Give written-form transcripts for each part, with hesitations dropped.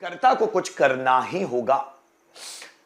कर्ता को कुछ करना ही होगा।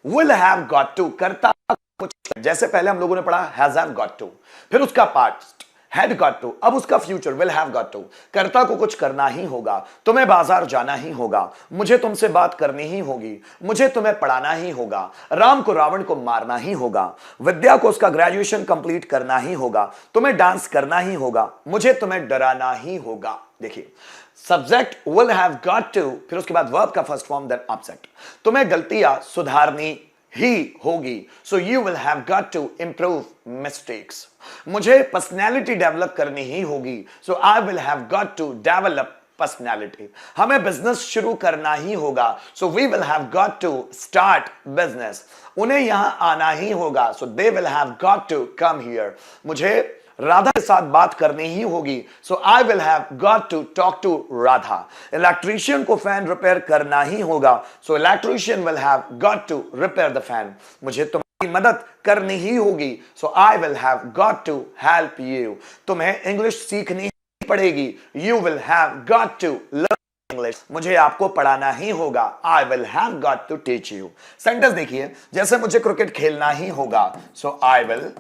विल हैव गॉट टू, कर्ता कुछ, जैसे पहले हम लोगों ने पढ़ा हैज हैव गॉट टू, फिर उसका पास्ट हैड गॉट टू, अब उसका future will have got to. कर्ता को कुछ करना ही होगा, तुम्हें बाजार जाना ही होगा, मुझे तुमसे बात करनी ही होगी, मुझे तुम्हें पढ़ाना ही होगा, राम को रावण को मारना ही होगा, विद्या को उसका ग्रेजुएशन कंप्लीट करना ही होगा, तुम्हें डांस करना ही होगा, मुझे तुम्हें डराना ही होगा। देखिए subject will have got to, फिर उसके बाद वर्ब का फर्स्ट फॉर्म देन ऑब्जेक्ट। तुम्हें गलतियां सुधारनी ही होगी, so you will have got to improve mistakes. मुझे पर्सनैलिटी डेवलप करनी ही होगी, so I will have got to develop personality. हमें बिजनेस शुरू करना ही होगा, so we will have got to start business. उन्हें यहां आना ही होगा, so they will have got to come here. मुझे राधा के साथ बात करनी ही होगी, so I will have got to talk to Radha. Electrician को फैन रिपेयर करना ही होगा, so electrician will have got to repair the fan. मुझे तुम्हारी मदद करनी ही होगी, so I will have got to help you. तुम्हें इंग्लिश सीखनी ही पड़ेगी, you will have got to learn English. मुझे आपको पढ़ाना ही होगा, I will have got to teach you. Sentence देखिए, जैसे मुझे क्रिकेट खेलना ही होगा, so I will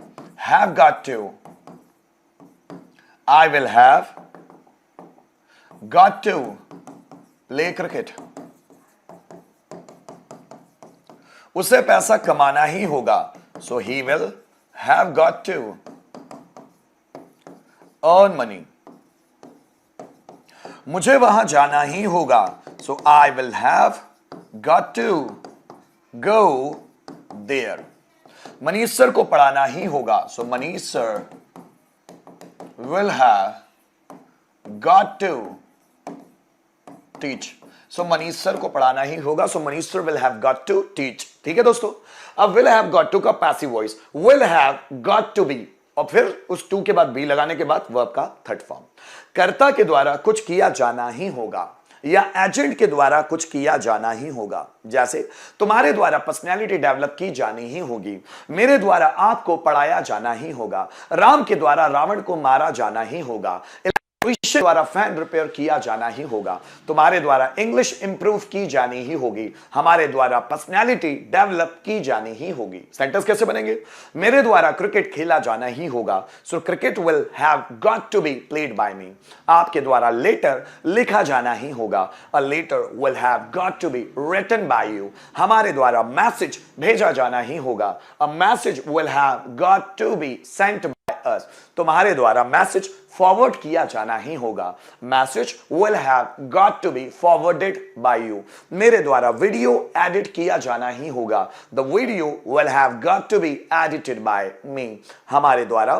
have got to, I will have got to play cricket. उसे पैसा कमाना ही होगा, so he will have got to earn money. मुझे वहां जाना ही होगा, so I will have got to go there. Manish sir को पढ़ाना ही होगा, so Manish sir will have got to teach. So Manish sir को पढ़ाना ही होगा, so Manish sir will have got to teach. ठीक है दोस्तों, अब will have got to का passive voice, will have got to be, और फिर उस टू के बाद बी लगाने के बाद वर्ब का थर्ड फॉर्म। कर्ता के द्वारा कुछ किया जाना ही होगा या एजेंट के द्वारा कुछ किया जाना ही होगा। जैसे तुम्हारे द्वारा पर्सनैलिटी डेवलप की जानी ही होगी, मेरे द्वारा आपको पढ़ाया जाना ही होगा, राम के द्वारा रावण को मारा जाना ही होगा, इलेक्ट्रीशियन द्वारा फैन रिपेयर किया जाना ही होगा, तुम्हारे द्वारा इंग्लिश इंप्रूव की जानी ही होगी, हमारे द्वारा पर्सनैलिटी डेवलप की जानी ही होगी। सेंटेंस कैसे बनेंगे? मेरे द्वारा क्रिकेट खेला जाना ही होगा, so cricket will have got to be played by me. आपके द्वारा लेटर लिखा जाना ही होगा, a letter will have got to be written by you. हमारे द्वारा मैसेज भेजा जाना ही होगा, a message will have got to be sent by us. तुम्हारे द्वारा मैसेज फॉरवर्ड किया जाना ही होगा, message will have got to be forwarded by you. मेरे द्वारा वीडियो एडिट किया जाना ही होगा, the video will have got to be edited by me. हमारे द्वारा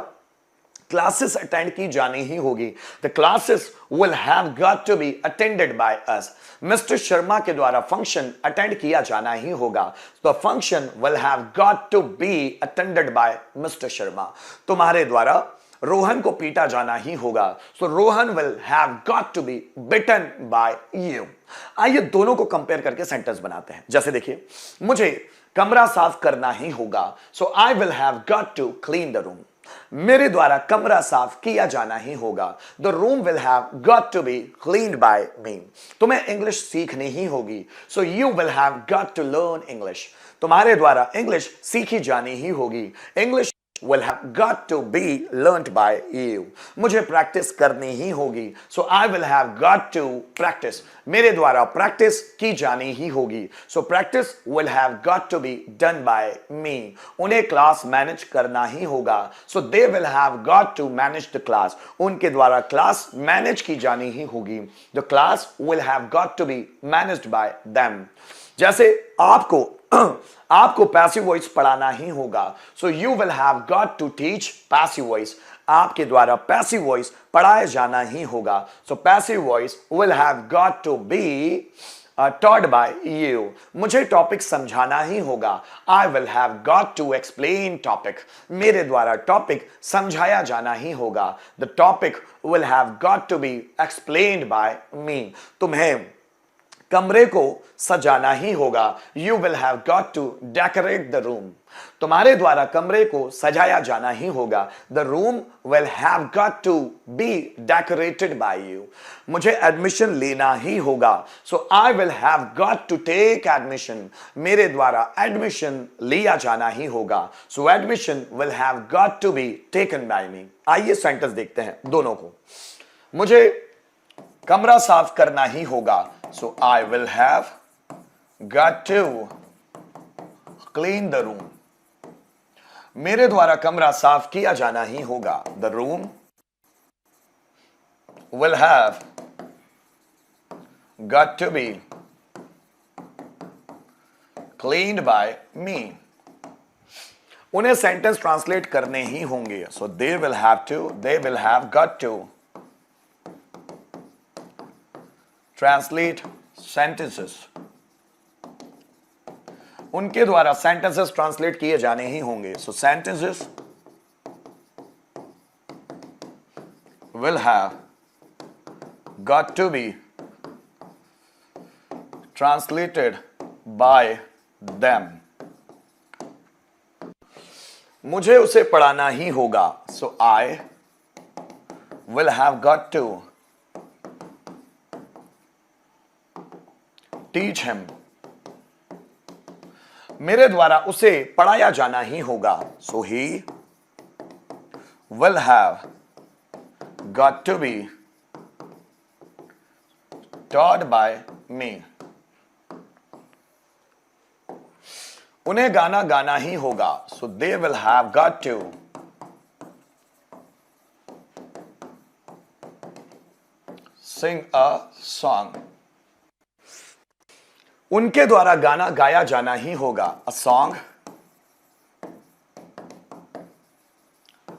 क्लासेस अटेंड की जानी ही होगी, the classes will have got to be attended by us. Mister Sharma के द्वारा फंक्शन अटेंड किया जाना ही होगा, the function will have got to be attended by mister Sharma. तुम्हारे द्वारा रोहन को पीटा जाना ही होगा, so Rohan will have got to be beaten by you. आइए दोनों को कंपेयर करके सेंटेंस बनाते हैं। जैसे देखिए, मुझे कमरा साफ करना ही होगा, so I will have got to clean the room. मेरे द्वारा कमरा साफ किया जाना ही होगा, the room will have got to be cleaned by me. तुम्हें इंग्लिश सीखनी ही होगी, so you will have got to learn English. तुम्हारे द्वारा इंग्लिश सीखी जानी ही होगी, English will have got to be learnt by you. मुझे प्रैक्टिस करनी ही होगी, so I will have got to practice. मेरे द्वारा प्रैक्टिस की जानी ही होगी, so practice will have got to be done by me. उन्हें क्लास मैनेज करना ही होगा, so they will have got to manage the class. उनके द्वारा क्लास मैनेज की जानी ही होगी, the class will have got to be managed by them. जैसे आपको पैसिव वॉइस पढ़ाना ही होगा, so you will have got to teach passive voice. आपके द्वारा पैसिव वॉइस पढ़ाया जाना ही होगा, so passive voice will have got to be taught by you. मुझे टॉपिक समझाना ही होगा, I will have got to explain topic. मेरे द्वारा टॉपिक समझाया जाना ही होगा, the topic will have got to be explained by me. तुम्हें कमरे को सजाना ही होगा। You will have got to decorate the room. तुम्हारे द्वारा कमरे को सजाया जाना ही होगा। The room will have got to be decorated by you. मुझे एडमिशन लेना ही होगा। So I will have got to take admission. मेरे द्वारा एडमिशन लिया जाना ही होगा। So admission will have got to be taken by me. आइए सेंटेंस देखते हैं दोनों को। मुझे कमरा साफ करना ही होगा। So I will have got to clean the room. मेरे द्वारा कमरा साफ किया जाना ही होगा। The room will have got to be cleaned by me. उन्हें सेंटेंस ट्रांसलेट करने ही होंगे। So they will have got to translate sentences. उनके द्वारा सेंटेंसेस ट्रांसलेट किए जाने ही होंगे। So sentences will have got to be translated by them. मुझे उसे पढ़ाना ही होगा। So I will have got to teach him. मेरे द्वारा उसे पढ़ाया जाना ही होगा। So he will have got to be taught by me. उन्हें गाना गाना ही होगा। So they will have got to sing a song. उनके द्वारा गाना गाया जाना ही होगा। A song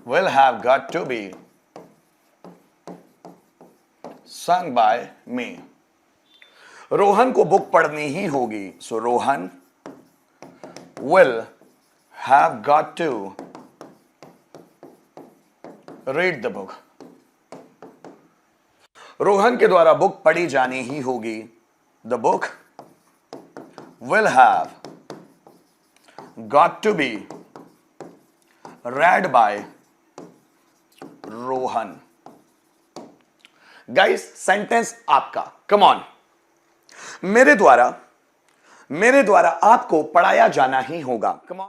will have got to be sung by me। Rohan को बुक पढ़नी ही होगी। सो Rohan will have got to read the book। Rohan के द्वारा बुक पढ़ी जानी ही होगी। The book will have got to be read by Rohan. Guys sentence आपका। Come on. मेरे द्वारा आपको पढ़ाया जाना ही होगा। Come on.